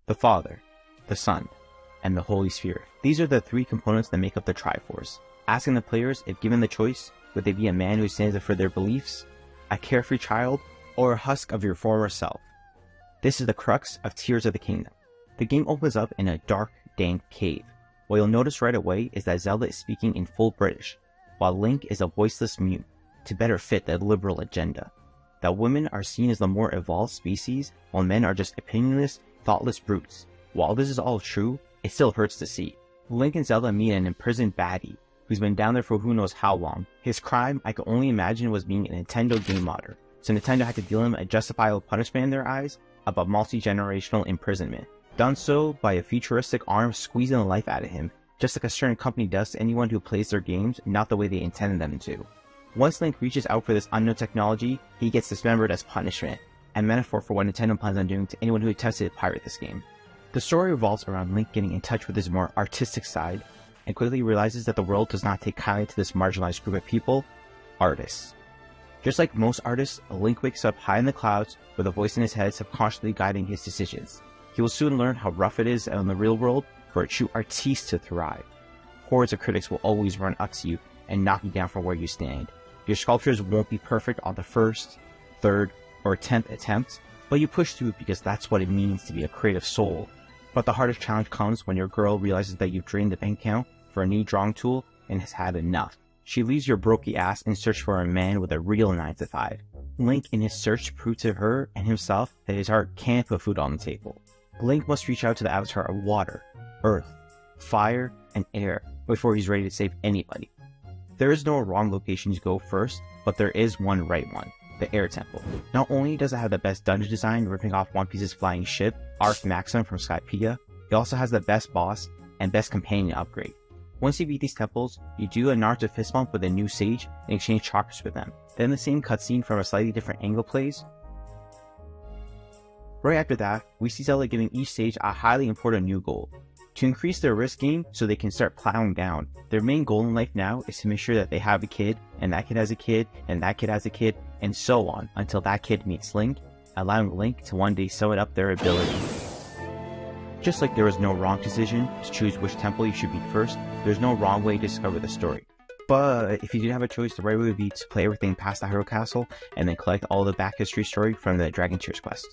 the Father, the Son, and the Holy Spirit. These are the three components that make up the Triforce. Asking the players, if given the choice, would they be a man who stands up for their beliefs, a carefree child, or a husk of your former self? This is the crux of Tears of the Kingdom. The game opens up in a dark, dank cave. What you'll notice right away is that Zelda is speaking in full British, while Link is a voiceless mute, to better fit the liberal agenda. That women are seen as the more evolved species, while men are just opinionless, thoughtless brutes. While this is all true, it still hurts to see. Link and Zelda meet an imprisoned baddie, who's been down there for who knows how long. His crime, I can only imagine, was being a Nintendo game modder, so Nintendo had to deal him a justifiable punishment in their eyes about multi-generational imprisonment. Done so by a futuristic arm squeezing the life out of him, just like a certain company does to anyone who plays their games not the way they intended them to. Once Link reaches out for this unknown technology, he gets dismembered as punishment, a metaphor for what Nintendo plans on doing to anyone who attempts to pirate this game. The story revolves around Link getting in touch with his more artistic side, and quickly realizes that the world does not take kindly to this marginalized group of people, artists. Just like most artists, Link wakes up high in the clouds with a voice in his head subconsciously guiding his decisions. He will soon learn how rough it is in the real world for a true artiste to thrive. Hordes of critics will always run up to you and knock you down from where you stand. Your sculptures won't be perfect on the first, third, or 10th attempt, but you push through because that's what it means to be a creative soul. But the hardest challenge comes when your girl realizes that you've drained the bank account for a new drawing tool and has had enough. She leaves your brokey ass in search for a man with a real 9 to 5. Link in his search proves to her and himself that his heart can put food on the table. Link must reach out to the avatar of water, earth, fire, and air before he's ready to save anybody. There is no wrong location to go first, but there is one right one, the Air Temple. Not only does it have the best dungeon design ripping off One Piece's flying ship, Arc Maxim from Skypiea, it also has the best boss and best companion upgrade. Once you beat these temples, you do a Naruto fist bump with a new sage and exchange chakras with them. Then the same cutscene from a slightly different angle plays. Right after that, we see Zelda giving each sage a highly important new goal: to increase their risk game so they can start plowing down. Their main goal in life now is to make sure that they have a kid, and that kid has a kid, and that kid has a kid, and so on, until that kid meets Link, allowing Link to one day sum up their ability. Just like there is no wrong decision to choose which temple you should beat first, there's no wrong way to discover the story. But if you did have a choice, the right way would be to play everything past the Hyrule Castle, and then collect all the back history story from the Dragon Tears quest.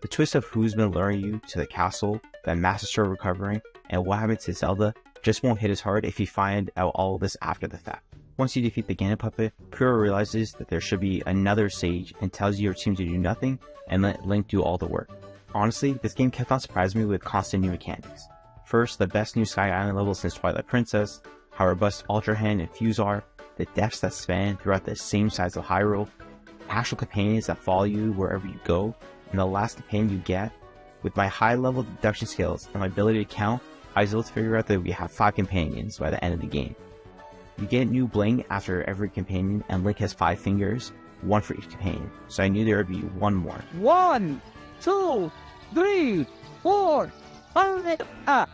The twist of who's been luring you to the castle, the Master Sword recovering, and what happened to Zelda just won't hit as hard if you find out all of this after the fact. Once you defeat the Ganon puppet, Pyrrha realizes that there should be another sage and tells your team to do nothing and let Link do all the work. Honestly, this game kept on surprising me with constant new mechanics. First, the best new Sky Island level since Twilight Princess, how robust Ultra Hand and Fuse are, the depths that span throughout the same size of Hyrule, actual companions that follow you wherever you go, and the last companion you get. With my high level deduction skills and my ability to count, I was able to figure out that we have 5 companions by the end of the game. You get new bling after every companion, and Link has 5 fingers, 1 for each companion, so I knew there would be 1 more. 1, 2, 3, 4, 5.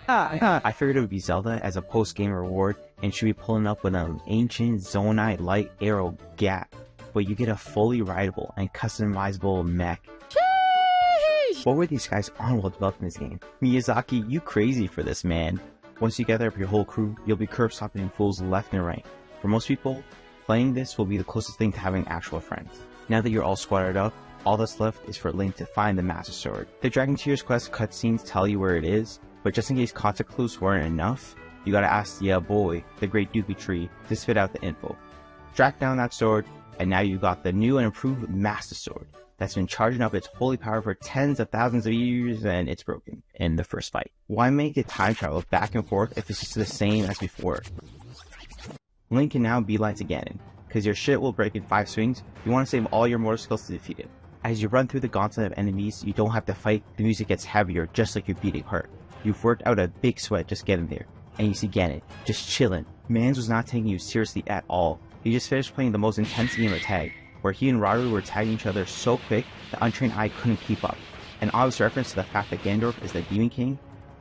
I figured it would be Zelda as a post-game reward, and should be pulling up with an ancient Zonai light arrow gap, but you get a fully rideable and customizable mech. What were these guys on while developing this game? Miyazaki, you crazy for this, man. Once you gather up your whole crew, you'll be curb stomping fools left and right. For most people, playing this will be the closest thing to having actual friends. Now that you're all squatted up, all that's left is for Link to find the Master Sword. The Dragon Tears quest cutscenes tell you where it is, but just in case context clues weren't enough, you gotta ask the boy, the Great Dookie Tree, to spit out the info. Track down that sword, and now you got the new and improved Master Sword that's been charging up its holy power for tens of thousands of years, and it's broken in the first fight. Why make it time travel back and forth if it's just the same as before? Link can now beeline to Ganon, because your shit will break in 5 swings. You want to save all your motor skills to defeat it. As you run through the gauntlet of enemies, you don't have to fight, the music gets heavier just like your beating heart. You've worked out a big sweat just getting there, and you see Ganon, just chillin'. Mans was not taking you seriously at all. He just finished playing the most intense game of tag, where he and Raru were tagging each other so quick the untrained eye couldn't keep up. An obvious reference to the fact that Ganondorf is the Demon King.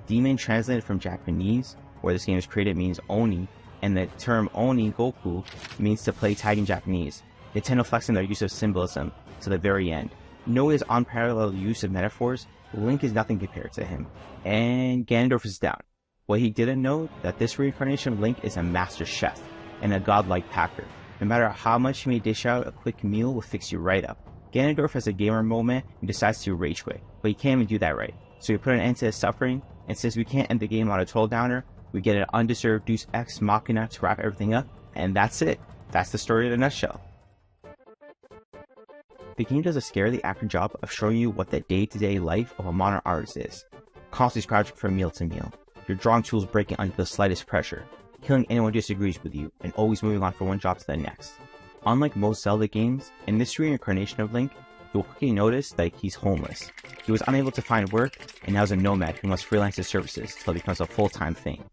Demon translated from Japanese, where this game is created, means Oni, and the term Oni Goku means to play tag in Japanese. Nintendo flexing their use of symbolism to the very end. Noah's unparalleled use of metaphors Link is nothing compared to him, and Ganondorf is down. What he didn't know, that this reincarnation of Link is a master chef and a godlike packer. No matter how much he may dish out, a quick meal will fix you right up. Ganondorf has a gamer moment and decides to rage quit, but he can't even do that right. So we put an end to his suffering, and since we can't end the game on a total downer, we get an undeserved Deus Ex Machina to wrap everything up, and that's it. That's the story in a nutshell. The game does a scarily accurate job of showing you what the day-to-day life of a modern artist is. Constantly scratching from meal to meal, your drawing tools breaking under the slightest pressure, killing anyone who disagrees with you, and always moving on from one job to the next. Unlike most Zelda games, in this reincarnation of Link, you'll quickly notice that he's homeless. He was unable to find work, and now is a nomad who must freelance his services until it becomes a full-time thing.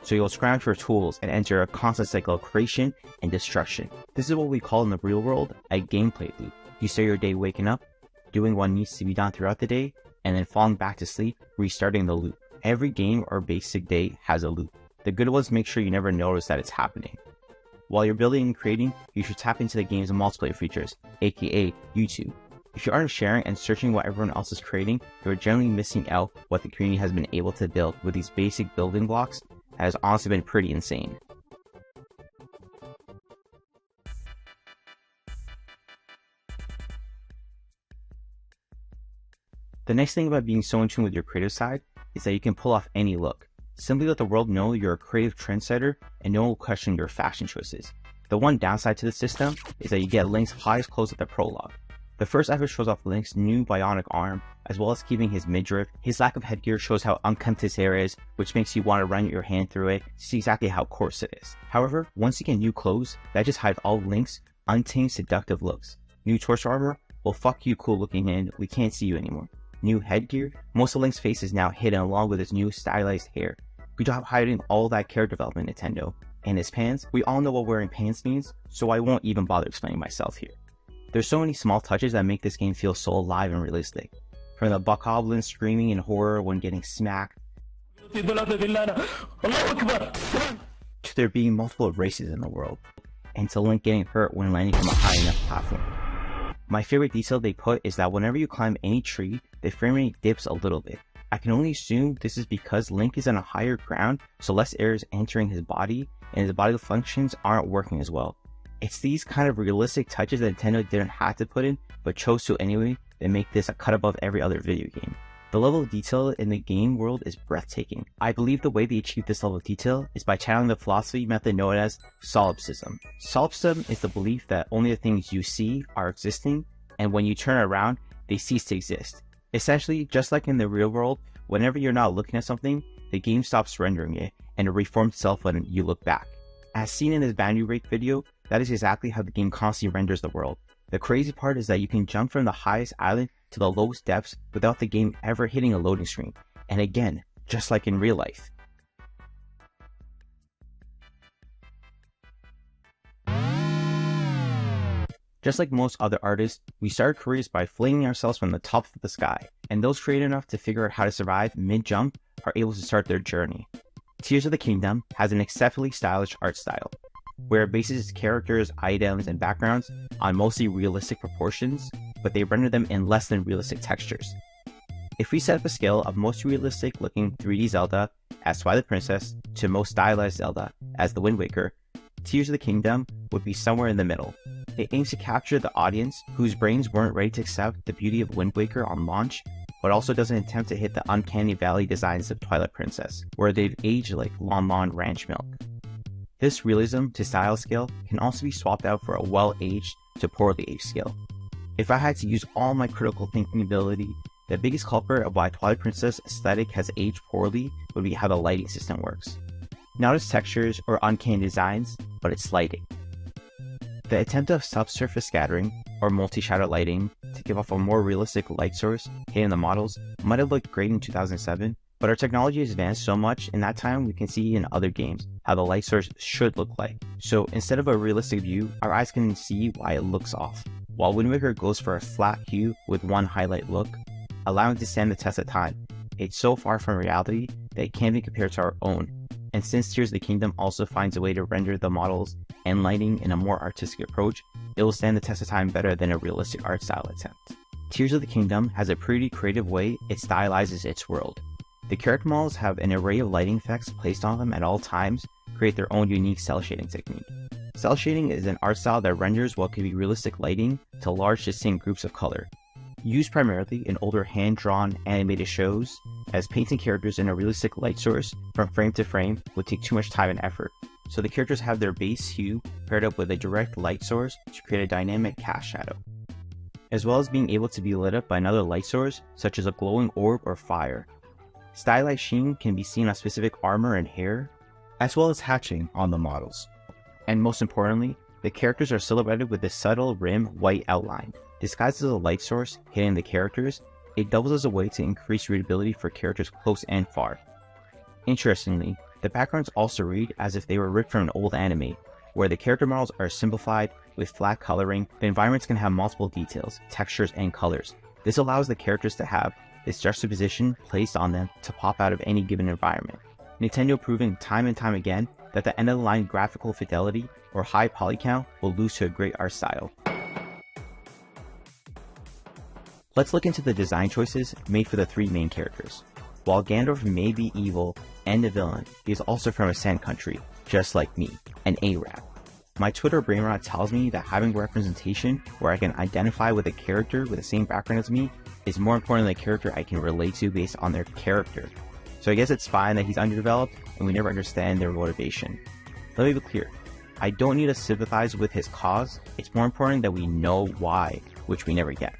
So you'll scrounge for tools and enter a constant cycle of creation and destruction. This is what we call in the real world a gameplay loop. You start your day waking up, doing what needs to be done throughout the day, and then falling back to sleep, restarting the loop. Every game or basic day has a loop. The good ones make sure you never notice that it's happening. While you're building and creating, you should tap into the game's multiplayer features, aka YouTube. If you aren't sharing and searching what everyone else is creating, you're generally missing out what the community has been able to build with these basic building blocks that has honestly been pretty insane. The next thing about being so in tune with your creative side is that you can pull off any look. Simply let the world know you're a creative trendsetter and no one will question your fashion choices. The one downside to the system is that you get Link's highest close at the prologue. The first effort shows off Link's new bionic arm, as well as keeping his midriff. His lack of headgear shows how unkempt his hair is, which makes you want to run your hand through it to see exactly how coarse it is. However, once you get new clothes, that just hides all Link's untamed seductive looks. New torso armor? Well, fuck you, cool looking hand, we can't see you anymore. New headgear? Most of Link's face is now hidden along with his new stylized hair. Good job hiding all that character development, Nintendo. And his pants? We all know what wearing pants means, so I won't even bother explaining myself here. There's so many small touches that make this game feel so alive and realistic. From the bokoblin screaming in horror when getting smacked, to there being multiple races in the world, and to Link getting hurt when landing from a high enough platform. My favorite detail they put is that whenever you climb any tree, the frame rate dips a little bit. I can only assume this is because Link is on a higher ground, so less air is entering his body, and his bodily functions aren't working as well. It's these kind of realistic touches that Nintendo didn't have to put in, but chose to anyway, that make this a cut above every other video game. The level of detail in the game world is breathtaking. I believe the way they achieve this level of detail is by channeling the philosophy method known as solipsism. Solipsism is the belief that only the things you see are existing, and when you turn around, they cease to exist. Essentially, just like in the real world, whenever you're not looking at something, the game stops rendering it, and it reforms itself when you look back. As seen in this boundary rate video, that is exactly how the game constantly renders the world. The crazy part is that you can jump from the highest island to the lowest depths without the game ever hitting a loading screen. And again, just like in real life. Just like most other artists, we start careers by flinging ourselves from the top of the sky, and those creative enough to figure out how to survive mid-jump are able to start their journey. Tears of the Kingdom has an exceptionally stylish art style, where it bases its characters, items, and backgrounds on mostly realistic proportions, but they render them in less than realistic textures. If we set up a scale of most realistic looking 3D Zelda as Twilight Princess to most stylized Zelda as The Wind Waker, Tears of the Kingdom would be somewhere in the middle. It aims to capture the audience whose brains weren't ready to accept the beauty of Wind Waker on launch, but also doesn't attempt to hit the uncanny valley designs of Twilight Princess, where they've aged like Lon Lon ranch milk. This realism to style scale can also be swapped out for a well-aged to poorly aged scale. If I had to use all my critical thinking ability, the biggest culprit of why Twilight Princess aesthetic has aged poorly would be how the lighting system works. Not its textures or uncanny designs, but its lighting. The attempt of subsurface scattering, or multi-shadow lighting, to give off a more realistic light source hitting the models might have looked great in 2007, but our technology has advanced so much in that time we can see in other games how the light source should look like. So instead of a realistic view, our eyes can see why it looks off. While Wind Waker goes for a flat hue with one highlight look, allowing it to stand the test of time, it's so far from reality that it can't be compared to our own. And since Tears of the Kingdom also finds a way to render the models and lighting in a more artistic approach, it will stand the test of time better than a realistic art style attempt. Tears of the Kingdom has a pretty creative way it stylizes its world. The character models have an array of lighting effects placed on them at all times to create their own unique cell shading technique. Cell shading is an art style that renders what could be realistic lighting to large distinct groups of color. Used primarily in older hand-drawn animated shows, as painting characters in a realistic light source from frame to frame would take too much time and effort, so the characters have their base hue paired up with a direct light source to create a dynamic cast shadow, as well as being able to be lit up by another light source such as a glowing orb or fire. Stylized sheen can be seen on specific armor and hair, as well as hatching on the models. And most importantly, the characters are silhouetted with a subtle rim white outline. Disguised as a light source hitting the characters, it doubles as a way to increase readability for characters close and far. Interestingly, the backgrounds also read as if they were ripped from an old anime, where the character models are simplified with flat coloring. The environments can have multiple details, textures, and colors. This allows the characters to have this juxtaposition placed on them to pop out of any given environment. Nintendo proving time and time again that the end-of-the-line graphical fidelity or high poly count will lose to a great art style. Let's look into the design choices made for the three main characters. While Gandalf may be evil and a villain, he is also from a sand country, just like me, an Arab. My Twitter brainrot tells me that having representation where I can identify with a character with the same background as me is more important than a character I can relate to based on their character. So I guess it's fine that he's underdeveloped and we never understand their motivation. Let me be clear, I don't need to sympathize with his cause, it's more important that we know why, which we never get.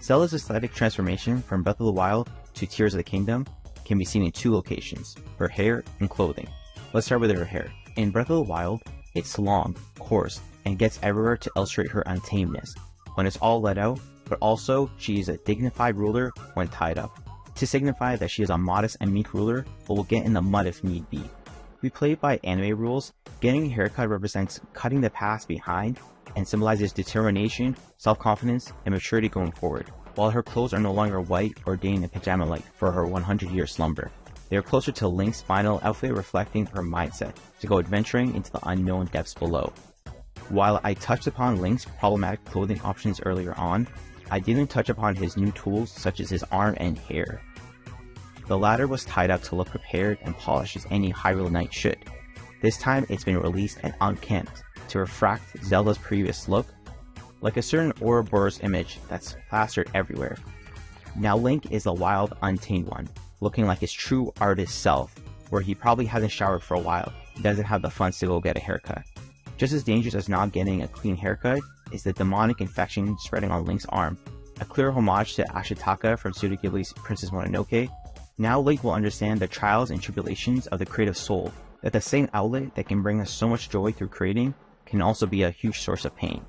Zelda's aesthetic transformation from Breath of the Wild to Tears of the Kingdom can be seen in two locations, her hair and clothing. Let's start with her hair. In Breath of the Wild, it's long, coarse, and gets everywhere to illustrate her untameness when it's all let out, but also she is a dignified ruler when tied up, to signify that she is a modest and meek ruler but will get in the mud if need be. We play by anime rules, getting a haircut represents cutting the past behind and symbolizes determination, self-confidence, and maturity going forward, while her clothes are no longer white or day and pajama-like for her 100-year slumber. They are closer to Link's final outfit, reflecting her mindset to go adventuring into the unknown depths below. While I touched upon Link's problematic clothing options earlier on, I didn't touch upon his new tools such as his arm and hair. The latter was tied up to look prepared and polished as any Hyrule Knight should. This time it's been released and unkempt to refract Zelda's previous look, like a certain Ouroboros image that's plastered everywhere. Now Link is a wild, untamed one, looking like his true artist self, where he probably hasn't showered for a while, he doesn't have the funds to go get a haircut. Just as dangerous as not getting a clean haircut is the demonic infection spreading on Link's arm, a clear homage to Ashitaka from Studio Ghibli's Princess Mononoke. Now Link will understand the trials and tribulations of the creative soul, that the same outlet that can bring us so much joy through creating can also be a huge source of pain.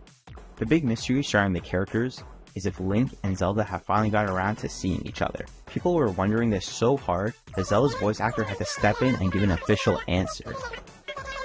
The big mystery surrounding the characters is if Link and Zelda have finally gotten around to seeing each other. People were wondering this so hard that Zelda's voice actor had to step in and give an official answer,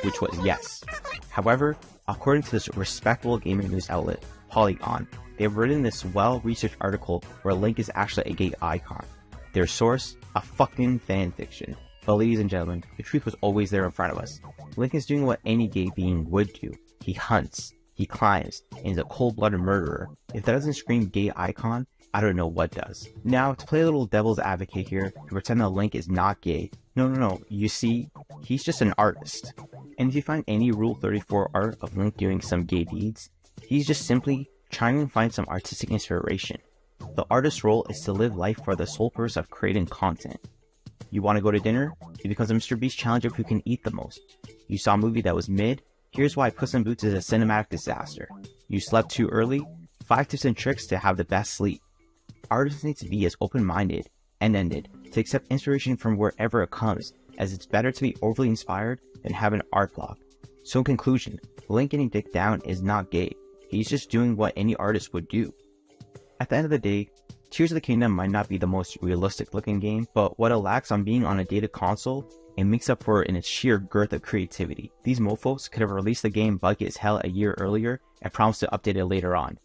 which was yes. However, according to this respectable gaming news outlet, Polygon, they have written this well-researched article where Link is actually a gay icon. Their source, a fucking fanfiction. But ladies and gentlemen, the truth was always there in front of us. Link is doing what any gay being would do. He hunts, he climbs, and is a cold-blooded murderer. If that doesn't scream gay icon, I don't know what does. Now, to play a little devil's advocate here, to pretend that Link is not gay, no, you see, he's just an artist. And if you find any Rule 34 art of Link doing some gay deeds, he's just simply trying to find some artistic inspiration. The artist's role is to live life for the sole purpose of creating content. You want to go to dinner? It becomes a Mr. Beast challenge of who can eat the most. You saw a movie that was mid? Here's why Puss in Boots is a cinematic disaster. You slept too early? 5 tips and tricks to have the best sleep. Artists need to be as open-minded and ended to accept inspiration from wherever it comes, as it's better to be overly inspired than have an art block. So in conclusion, Link getting dicked down is not gay. He's just doing what any artist would do. At the end of the day, Tears of the Kingdom might not be the most realistic looking game, but what it lacks on being on a dated console, it makes up for it in its sheer girth of creativity. These mofos could have released the game buggy as hell a year earlier and promised to update it later on.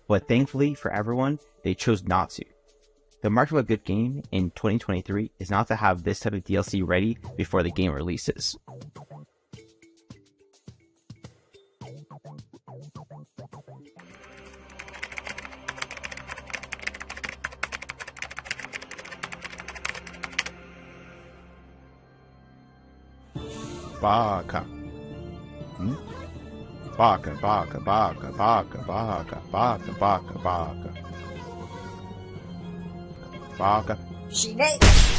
But thankfully for everyone, they chose not to. The mark of a good game in 2023 is not to have this type of DLC ready before the game releases. Baka. Hmm? Baka, baka, baka, baka, baka, baka, baka, baka. Baka. She naked.